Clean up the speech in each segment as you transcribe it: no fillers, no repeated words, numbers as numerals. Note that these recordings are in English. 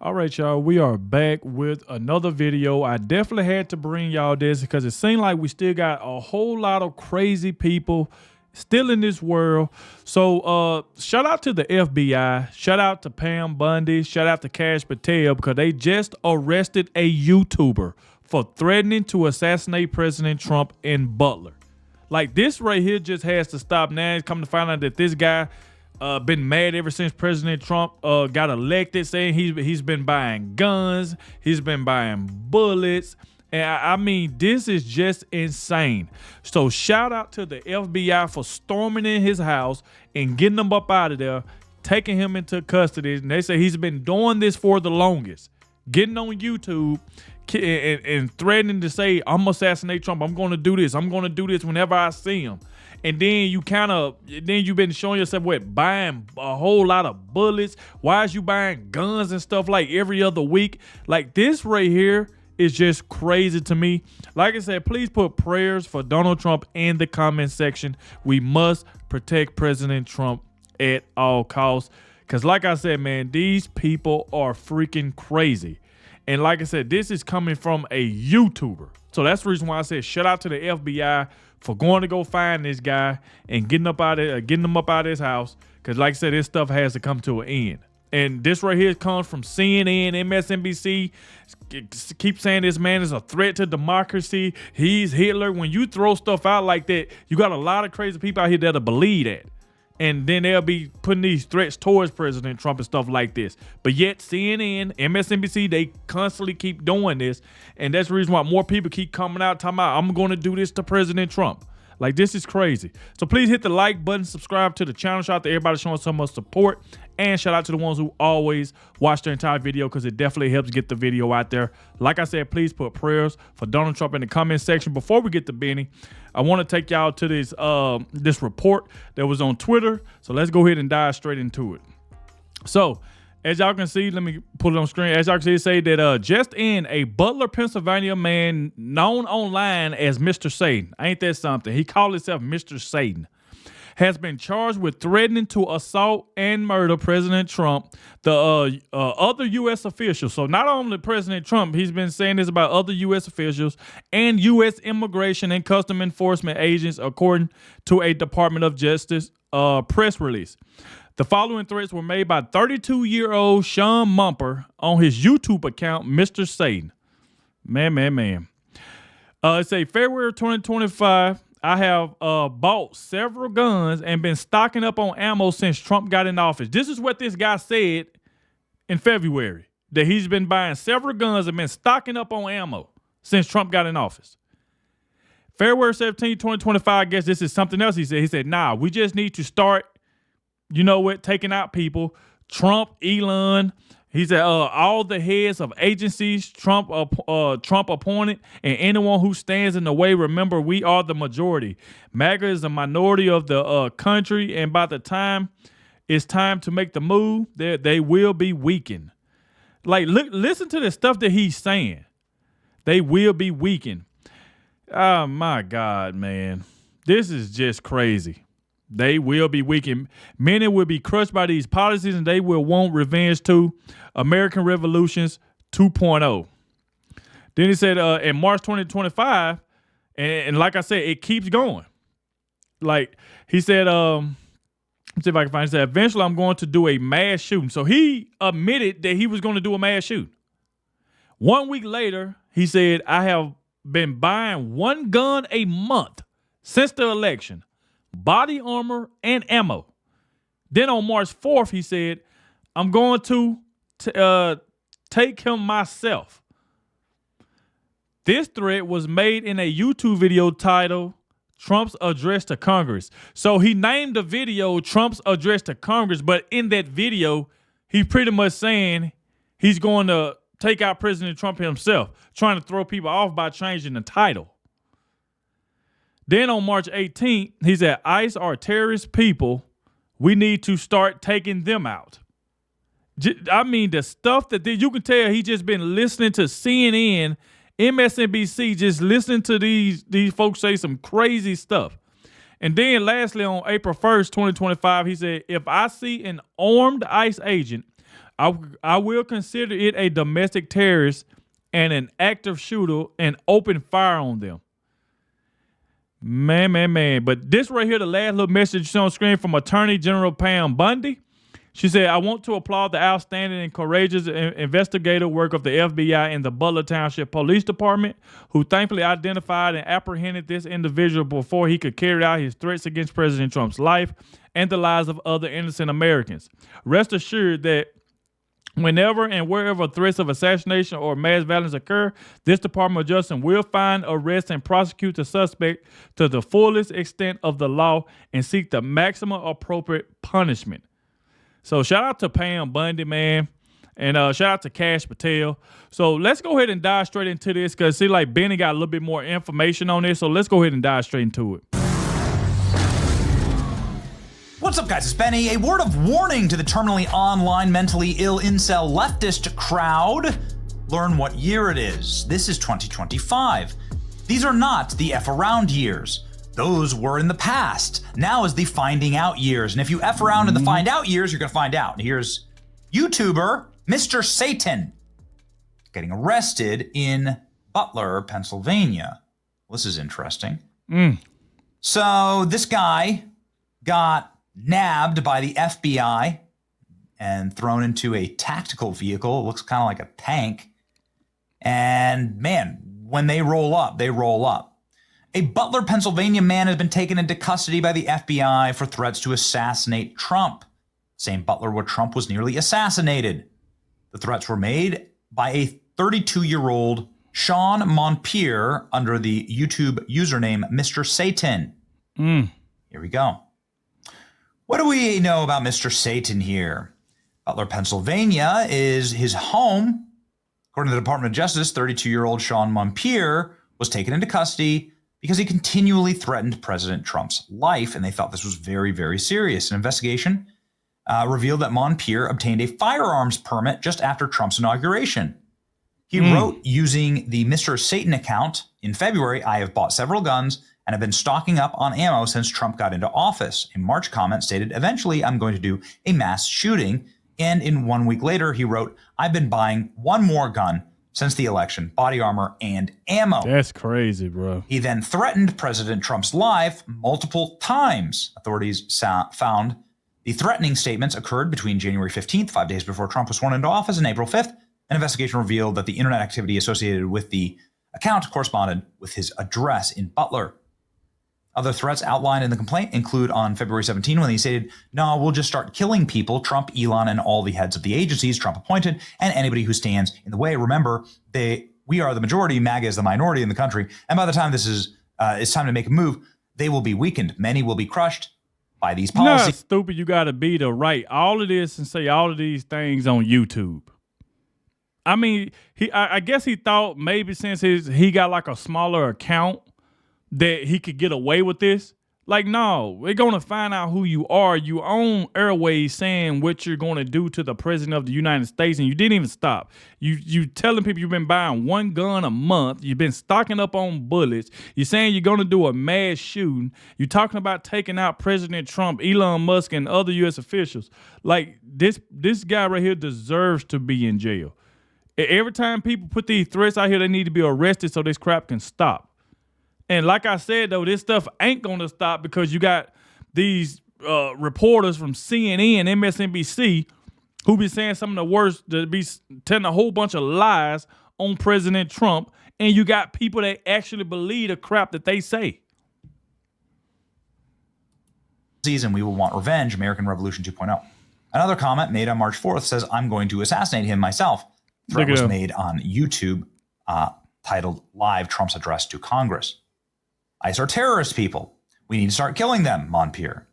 All right, y'all, we are back with another video. I definitely had to bring y'all this because it seemed like we still got a whole lot of crazy people still in this world. So shout out to the FBI, shout out to Pam Bundy, shout out to Cash Patel because they just arrested a YouTuber for threatening to assassinate President Trump in Butler. Like, this right here just has to stop now. It's come to find out that this guy been mad ever since President Trump got elected, saying he's been buying guns, he's been buying bullets. And I mean, this is just insane. So shout out to the FBI for storming in his house and getting him up out of there, taking him into custody. And they say he's been doing this for the longest, getting on YouTube and threatening to say, I'm gonna assassinate Trump. I'm gonna do this. I'm gonna do this whenever I see him. And then you've been showing yourself buying a whole lot of bullets. Why is you buying guns and stuff like every other week? Like, this right here is just crazy to me. Like I said, please put prayers for Donald Trump in the comment section. We must protect President Trump at all costs. Because like I said, man, these people are freaking crazy. And like I said, this is coming from a YouTuber. So that's the reason why I said shout out to the FBI for going to go find this guy and getting him up out of his house. Because like I said, this stuff has to come to an end. And this right here comes from CNN, MSNBC. Keep saying this man is a threat to democracy. He's Hitler. When you throw stuff out like that, you got a lot of crazy people out here that'll believe that. And then they'll be putting these threats towards President Trump and stuff like this. But yet CNN, MSNBC, they constantly keep doing this. And that's the reason why more people keep coming out talking about, I'm going to do this to President Trump. Like, this is crazy. So please hit the like button, subscribe to the channel. Shout out to everybody showing so much support. And shout out to the ones who always watch the entire video because it definitely helps get the video out there. Like I said, please put prayers for Donald Trump in the comment section. Before we get to Benny, I want to take y'all to this report that was on Twitter. So let's go ahead and dive straight into it. So as y'all can see, let me put it on screen. As y'all can see, it say that just in, a Butler, Pennsylvania man known online as Mr. Satan, ain't that something? He called himself Mr. Satan, has been charged with threatening to assault and murder President Trump, the other U.S. officials. So not only President Trump, he's been saying this about other U.S. officials and U.S. immigration and custom enforcement agents, according to a Department of Justice press release. The following threats were made by 32-year-old Sean Mumper on his YouTube account, Mr. Satan. Man. It's a February 2025. I have bought several guns and been stocking up on ammo since Trump got in office. This is what this guy said in February, that he's been buying several guns and been stocking up on ammo since Trump got in office. February 17, 2025, I guess this is something else he said. He said, nah, we just need to start, taking out people. Trump, Elon. He said all the heads of agencies Trump appointed, and anyone who stands in the way, remember, we are the majority. MAGA is a minority of the country, and by the time it's time to make the move, they will be weakened. Like, listen to the stuff that he's saying. They will be weakened. Oh, my God, man. This is just crazy. They will be weakened. Many will be crushed by these policies, and they will want revenge too. American Revolutions 2.0. Then he said in March 2025, and like I said, it keeps going. Like he said, let's see if I can find it. He said, eventually I'm going to do a mass shooting. So he admitted that he was going to do a mass shooting. 1 week later, he said, I have been buying one gun a month since the election. Body armor and ammo. Then on March 4th, he said, I'm going to take him myself. This threat was made in a YouTube video titled Trump's Address to Congress. So he named the video Trump's Address to Congress, but in that video, he's pretty much saying he's going to take out President Trump himself, trying to throw people off by changing the title. Then on March 18th, he said, ICE are terrorist people. We need to start taking them out. I mean, the stuff that you can tell he just been listening to CNN, MSNBC, just listening to these folks say some crazy stuff. And then lastly, on April 1st, 2025, he said, if I see an armed ICE agent, I will consider it a domestic terrorist and an active shooter and open fire on them. Man. But this right here, the last little message you see on screen from Attorney General Pam Bundy. She said, I want to applaud the outstanding and courageous investigative work of the FBI and the Butler Township Police Department, who thankfully identified and apprehended this individual before he could carry out his threats against President Trump's life and the lives of other innocent Americans. Rest assured that whenever and wherever threats of assassination or mass violence occur, this Department of Justice will find, arrest, and prosecute the suspect to the fullest extent of the law and seek the maximum appropriate punishment. So shout out to Pam Bundy, man. And shout out to Cash Patel. So let's go ahead and dive straight into this because see, like Benny got a little bit more information on this. So let's go ahead and dive straight into it. What's up, guys? It's Benny. A word of warning to the terminally online, mentally ill incel leftist crowd. Learn what year it is. This is 2025. These are not the F around years. Those were in the past. Now is the finding out years. And if you F around in the find out years, you're going to find out. And here's YouTuber Mr. Satan getting arrested in Butler, Pennsylvania. Well, this is interesting. So this guy got nabbed by the FBI and thrown into a tactical vehicle. It looks kind of like a tank. And man, when they roll up, they roll up. A Butler, Pennsylvania man has been taken into custody by the FBI for threats to assassinate Trump. Same Butler where Trump was nearly assassinated. The threats were made by a 32-year-old Sean Monpier under the YouTube username Mr. Satan. Here we go. What do we know about Mr. Satan here? Butler, Pennsylvania is his home. According to the Department of Justice, 32-year-old Sean Monpier was taken into custody because he continually threatened President Trump's life, and they thought this was very, very serious. An investigation revealed that Monpier obtained a firearms permit just after Trump's inauguration. He wrote using the Mr. Satan account in February, I have bought several guns and have been stocking up on ammo since Trump got into office. A March comment stated, eventually I'm going to do a mass shooting. And in 1 week later, he wrote, I've been buying one more gun since the election, body armor and ammo. That's crazy, bro. He then threatened President Trump's life multiple times. Authorities found the threatening statements occurred between January 15th, 5 days before Trump was sworn into office, and April 5th. An investigation revealed that the internet activity associated with the account corresponded with his address in Butler. Other threats outlined in the complaint include on February 17 when he stated, no, we'll just start killing people, Trump, Elon, and all the heads of the agencies Trump appointed, and anybody who stands in the way. Remember, we are the majority, MAGA is the minority in the country, and by the time this is it's time to make a move, they will be weakened. Many will be crushed by these policies. You know how stupid you got to be to write all of this and say all of these things on YouTube. I mean, I guess he thought maybe since he got like a smaller account, that he could get away with this. Like, no, we're going to find out who you are. You own airways saying what you're going to do to the president of the United States, and you didn't even stop. You telling people you've been buying one gun a month. You've been stocking up on bullets. You're saying you're going to do a mass shooting. You're talking about taking out President Trump, Elon Musk, and other U.S. officials. Like, this guy right here deserves to be in jail. Every time people put these threats out here, they need to be arrested so this crap can stop. And like I said, though, this stuff ain't going to stop because you got these reporters from CNN, MSNBC, who be saying some of the worst, that be telling a whole bunch of lies on President Trump, and you got people that actually believe the crap that they say. And we will want revenge, American Revolution 2.0. Another comment made on March 4th says, I'm going to assassinate him myself. Threat was made on YouTube titled Live Trump's Address to Congress. ICE are terrorist people. We need to start killing them, Monpier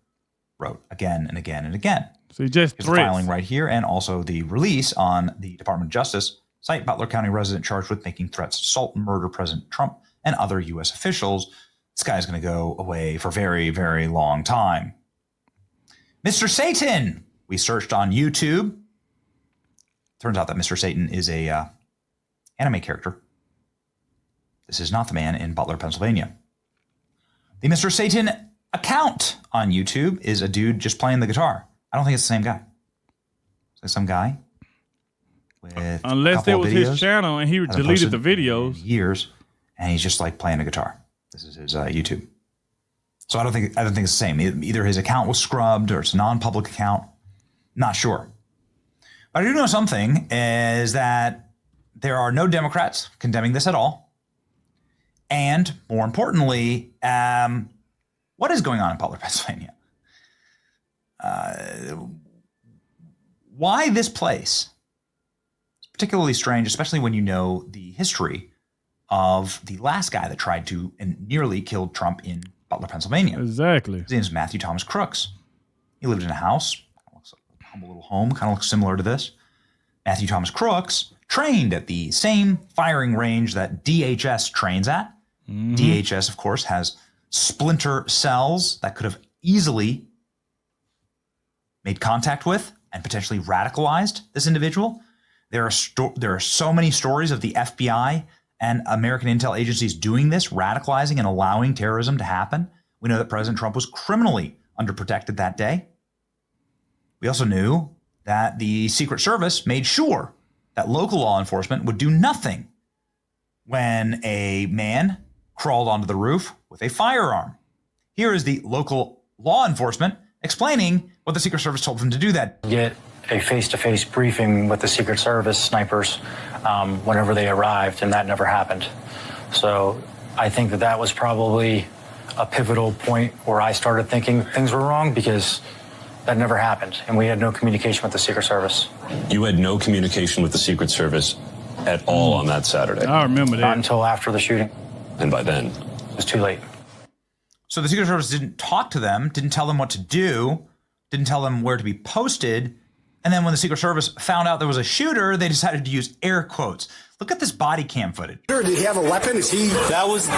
wrote again and again and again. So just the filing right here and also the release on the Department of Justice site, Butler County resident charged with making threats to assault and murder President Trump and other U.S. officials. This guy's going to go away for a very, very long time. Mr. Satan, we searched on YouTube. Turns out that Mr. Satan is a anime character. This is not the man in Butler, Pennsylvania. The Mr. Satan account on YouTube is a dude just playing the guitar. I don't think it's the same guy. Is it some guy? Unless it was his channel and he deleted the videos. Years, and he's just like playing a guitar. This is his YouTube. So I don't think it's the same. Either his account was scrubbed or it's a non-public account. Not sure. But I do know something is that there are no Democrats condemning this at all. And more importantly, what is going on in Butler, Pennsylvania? Why this place? It's particularly strange, especially when you know the history of the last guy that tried to and nearly killed Trump in Butler, Pennsylvania. Exactly. His name is Matthew Thomas Crooks. He lived in a house, kind of looks like a humble little home, kind of looks similar to this. Matthew Thomas Crooks trained at the same firing range that DHS trains at. Mm-hmm. DHS, of course, has splinter cells that could have easily made contact with and potentially radicalized this individual. There are so many stories of the FBI and American intel agencies doing this, radicalizing and allowing terrorism to happen. We know that President Trump was criminally underprotected that day. We also knew that the Secret Service made sure that local law enforcement would do nothing when a man crawled onto the roof with a firearm. Here is the local law enforcement explaining what the Secret Service told them to do that. Get a face-to-face briefing with the Secret Service snipers whenever they arrived, and that never happened. So I think that was probably a pivotal point where I started thinking things were wrong, because that never happened, and we had no communication with the Secret Service. You had no communication with the Secret Service at all on that Saturday? I remember that. Not until after the shooting. And by then? It was too late. So the Secret Service didn't talk to them, didn't tell them what to do, didn't tell them where to be posted. And then when the Secret Service found out there was a shooter, they decided to use air quotes. Look at this body cam footage. Did he have a weapon? Is he? That was the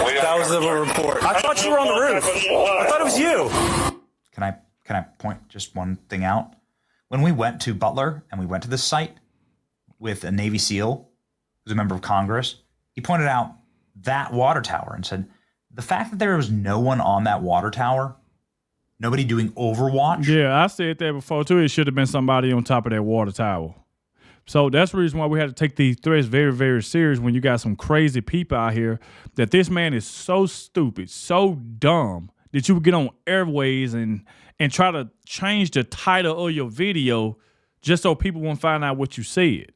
report. I thought you were on the roof. I thought it was you. Can I point just one thing out? When we went to Butler and we went to this site with a Navy SEAL who's a member of Congress, he pointed out that water tower and said, the fact that there was no one on that water tower, nobody doing overwatch. Yeah, I said that before too. It should have been somebody on top of that water tower. So that's the reason why we had to take these threats very, very serious when you got some crazy people out here, that this man is so stupid, so dumb, that you would get on airways and try to change the title of your video just so people won't find out what you said.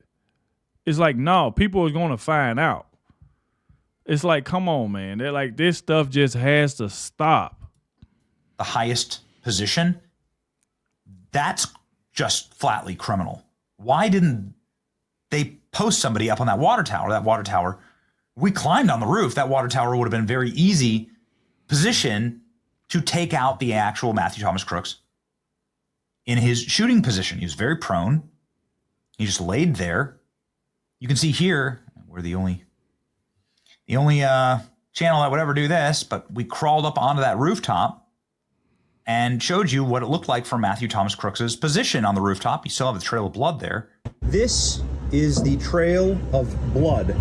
It's like, no, people are going to find out. It's like, come on, man. They're like, this stuff just has to stop. The highest position, that's just flatly criminal. Why didn't they post somebody up on that water tower? That water tower, we climbed on the roof. That water tower would have been a very easy position to take out the actual Matthew Thomas Crooks in his shooting position. He was very prone. He just laid there. You can see here, we're the only channel that would ever do this, but we crawled up onto that rooftop and showed you what it looked like for Matthew Thomas Crooks' position on the rooftop. You still have the trail of blood there. This is the trail of blood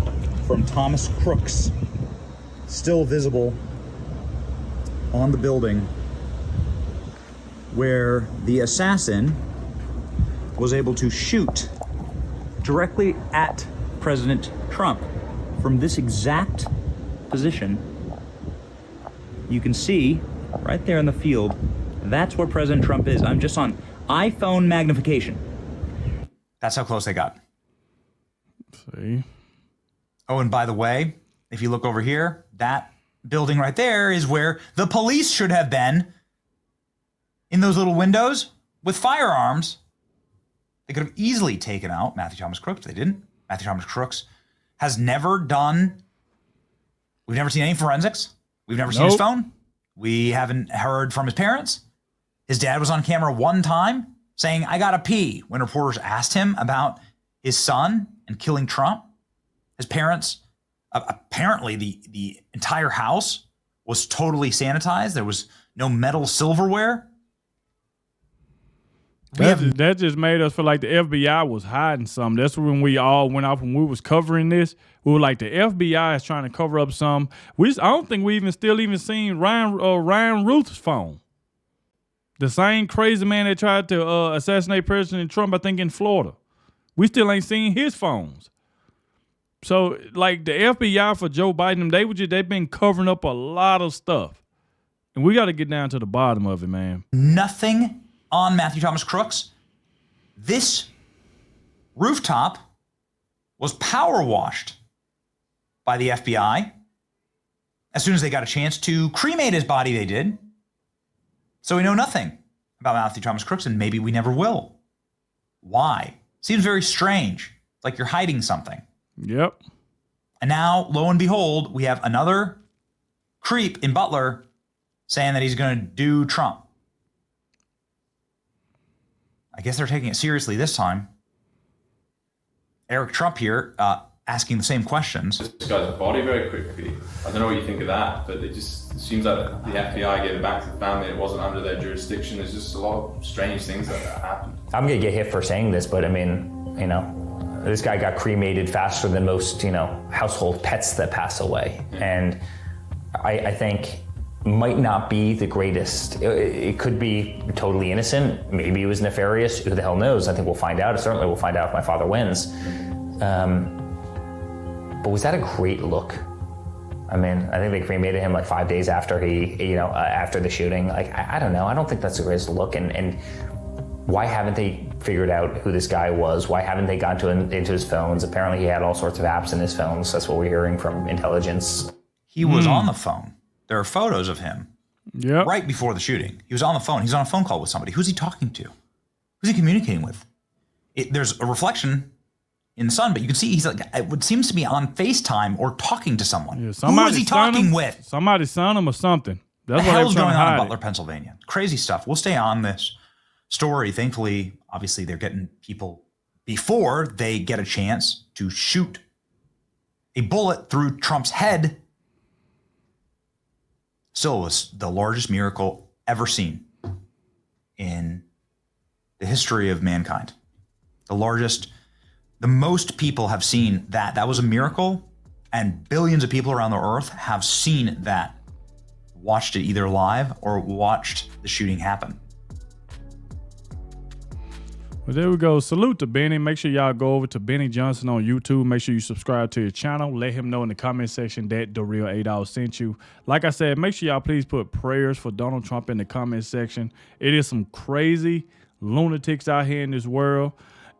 from Thomas Crooks, still visible on the building where the assassin was able to shoot directly at President Trump from this exact position. You can see right there in the field, that's where President Trump is. I'm just on iPhone magnification. That's how close they got. See? Oh, and by the way, if you look over here, that building right there is where the police should have been, in those little windows with firearms. They could have easily taken out Matthew Thomas Crooks. They didn't. Matthew Thomas Crooks has never done, we've never seen any forensics. We've never seen his phone. We haven't heard from his parents. His dad was on camera one time saying, I gotta pee, when reporters asked him about his son and killing Trump. His parents, apparently the entire house was totally sanitized. There was no metal silverware. That just made us feel like the FBI was hiding something. That's when we all went off when we was covering this. We were like, the FBI is trying to cover up something. I don't think we even seen Ryan Ruth's phone. The same crazy man that tried to assassinate President Trump, I think, in Florida. We still ain't seen his phones. So, like the FBI for Joe Biden, they've been covering up a lot of stuff. And we got to get down to the bottom of it, man. Nothing on Matthew Thomas Crooks. This rooftop was power washed by the FBI. As soon as they got a chance to cremate his body, they did. So we know nothing about Matthew Thomas Crooks, and maybe we never will. Why? Seems very strange. It's like you're hiding something. Yep. And now, lo and behold, we have another creep in Butler saying that he's going to do Trump. I guess they're taking it seriously this time. Eric Trump here asking the same questions. This guy's body very quickly. I don't know what you think of that, but it seems like the FBI gave it back to the family. It wasn't under their jurisdiction. There's just a lot of strange things that happened. I'm going to get hit for saying this, but I mean, you know, this guy got cremated faster than most, you know, household pets that pass away. And I think might not be the greatest. It could be totally innocent. Maybe it was nefarious. Who the hell knows? I think we'll find out. Certainly we'll find out if my father wins. But was that a great look? I mean, I think they cremated him like 5 days after after the shooting. Like, I don't know. I don't think that's the greatest look. And why haven't they figured out who this guy was? Why haven't they gone into his phones? Apparently he had all sorts of apps in his phones. That's what we're hearing from intelligence. He was on the phone. There are photos of him right before the shooting. He was on the phone. He's on a phone call with somebody. Who's he talking to? Who's he communicating with? There's a reflection in the sun, but you can see he's like, it seems to be on FaceTime or talking to someone. Yeah, who is he talking with? Somebody's son him or something. That's what hell's going on in hide Butler, Pennsylvania. Crazy stuff. We'll stay on this story. Thankfully, obviously, they're getting people before they get a chance to shoot a bullet through Trump's head. Still was the largest miracle ever seen in the history of mankind. The most people have seen that. That was a miracle, and billions of people around the earth have seen that, watched it either live or watched the shooting happen. Well, there we go. Salute to Benny. Make sure y'all go over to Benny Johnson on YouTube. Make sure you subscribe to his channel. Let him know in the comment section that DAREALADOGG sent you. Like I said, make sure y'all please put prayers for Donald Trump in the comment section. It is some crazy lunatics out here in this world.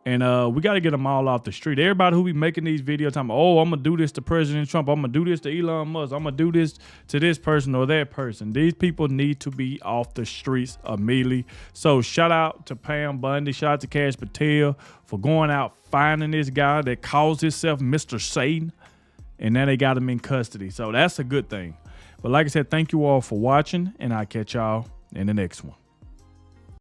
And we got to get them all off the street. Everybody who be making these videos talking, oh, I'm going to do this to President Trump. I'm going to do this to Elon Musk. I'm going to do this to this person or that person. These people need to be off the streets immediately. So shout out to Pam Bundy. Shout out to Cash Patel for going out finding this guy that calls himself Mr. Satan. And now they got him in custody. So that's a good thing. But like I said, thank you all for watching. And I'll catch y'all in the next one.